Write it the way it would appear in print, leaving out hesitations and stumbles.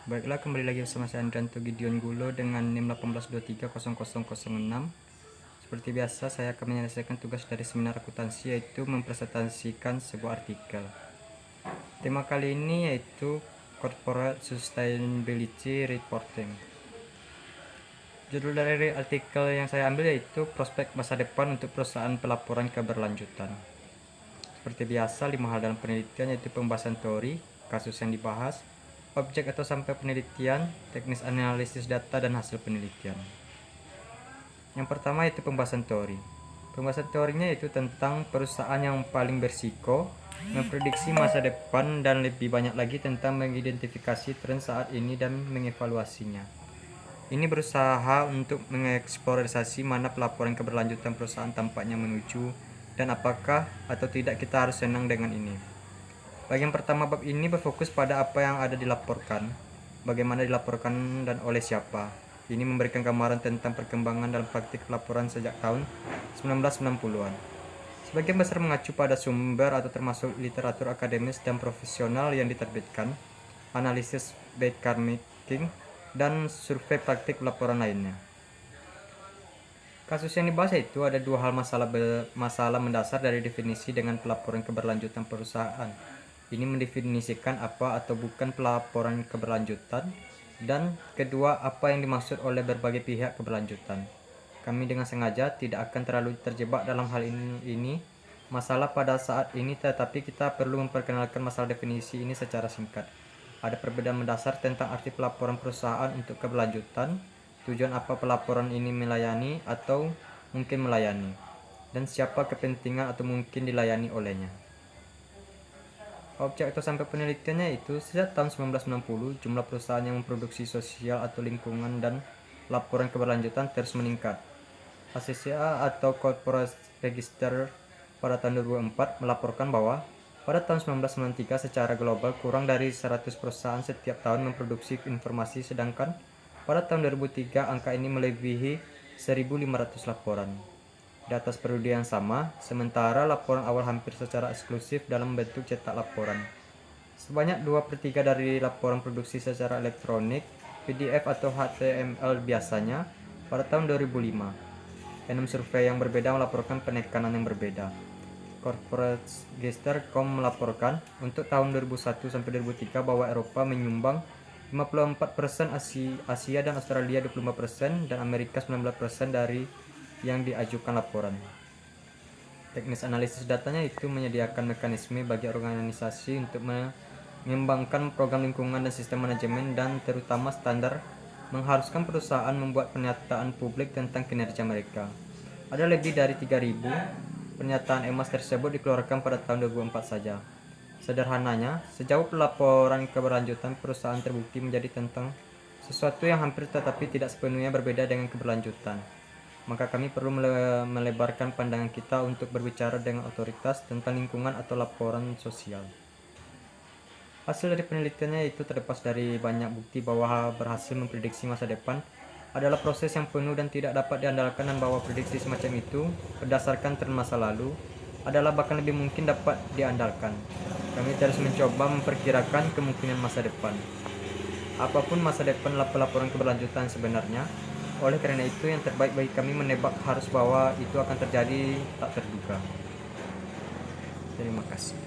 Baiklah, kembali lagi bersama saya Andrianto Gideon Gulo dengan NIM 18230006. Seperti biasa, saya akan menyelesaikan tugas dari seminar akuntansi, yaitu mempresentasikan sebuah artikel. Tema kali ini yaitu Corporate Sustainability Reporting. Judul dari artikel yang saya ambil yaitu Prospek Masa Depan untuk Perusahaan Pelaporan Keberlanjutan. Seperti biasa, 5 hal dalam penelitian yaitu pembahasan teori, kasus yang dibahas, objek atau sampel penelitian, teknis analisis data, dan hasil penelitian. Yang pertama yaitu pembahasan teori. Pembahasan teorinya yaitu tentang perusahaan yang paling berisiko, memprediksi masa depan, dan lebih banyak lagi tentang mengidentifikasi tren saat ini dan mengevaluasinya. Ini berusaha untuk mengeksplorasi mana pelaporan keberlanjutan perusahaan tampaknya menuju, dan apakah atau tidak kita harus senang dengan ini. Bagian pertama bab ini berfokus pada apa yang ada dilaporkan, bagaimana dilaporkan, dan oleh siapa. Ini memberikan gambaran tentang perkembangan dalam praktik pelaporan sejak tahun 1990-an. Sebagian besar mengacu pada sumber atau termasuk literatur akademis dan profesional yang diterbitkan, analisis benchmarking, dan survei praktik pelaporan lainnya. Kasus yang dibahas itu ada dua hal masalah mendasar dari definisi dengan pelaporan keberlanjutan perusahaan. Ini mendefinisikan apa atau bukan pelaporan keberlanjutan, dan kedua, apa yang dimaksud oleh berbagai pihak keberlanjutan. Kami dengan sengaja tidak akan terlalu terjebak dalam hal ini masalah pada saat ini, tetapi kita perlu memperkenalkan masalah definisi ini secara singkat. Ada perbedaan mendasar tentang arti pelaporan perusahaan untuk keberlanjutan, tujuan apa pelaporan ini melayani atau mungkin melayani, dan siapa kepentingan atau mungkin dilayani olehnya. Objek atau sampel penelitiannya itu sejak tahun 1990, jumlah perusahaan yang memproduksi sosial atau lingkungan dan laporan keberlanjutan terus meningkat. ACCA atau Corporate Register pada tahun 2004 melaporkan bahwa pada tahun 1993 secara global kurang dari 100 perusahaan setiap tahun memproduksi informasi, sedangkan pada tahun 2003 angka ini melebihi 1.500 laporan. Di atas periode yang sama, sementara laporan awal hampir secara eksklusif dalam bentuk cetak laporan. Sebanyak 2/3 dari laporan produksi secara elektronik, PDF atau HTML biasanya, pada tahun 2005. 6 survei yang berbeda melaporkan penekanan yang berbeda. Corporate Register.com melaporkan untuk tahun 2001-2003 bahwa Eropa menyumbang 54%, Asia dan Australia 25%, dan Amerika 19% dari yang diajukan laporan. Teknis analisis datanya itu menyediakan mekanisme bagi organisasi untuk mengembangkan program lingkungan dan sistem manajemen, dan terutama standar mengharuskan perusahaan membuat pernyataan publik tentang kinerja mereka. Ada lebih dari 3.000 pernyataan emas tersebut dikeluarkan pada tahun 2004 saja. Sederhananya, sejauh pelaporan keberlanjutan perusahaan terbukti menjadi tentang sesuatu yang hampir tetapi tidak sepenuhnya berbeda dengan keberlanjutan, maka kami perlu melebarkan pandangan kita untuk berbicara dengan otoritas tentang lingkungan atau laporan sosial. Hasil dari penelitiannya itu terlepas dari banyak bukti bahwa berhasil memprediksi masa depan adalah proses yang penuh dan tidak dapat diandalkan, dan bahwa prediksi semacam itu berdasarkan tren masa lalu adalah bahkan lebih mungkin dapat diandalkan. Kami terus mencoba memperkirakan kemungkinan masa depan. Apapun masa depan pelaporan keberlanjutan sebenarnya. Oleh karena itu, yang terbaik bagi kami menebak harus bahwa itu akan terjadi tak terduga. Terima kasih.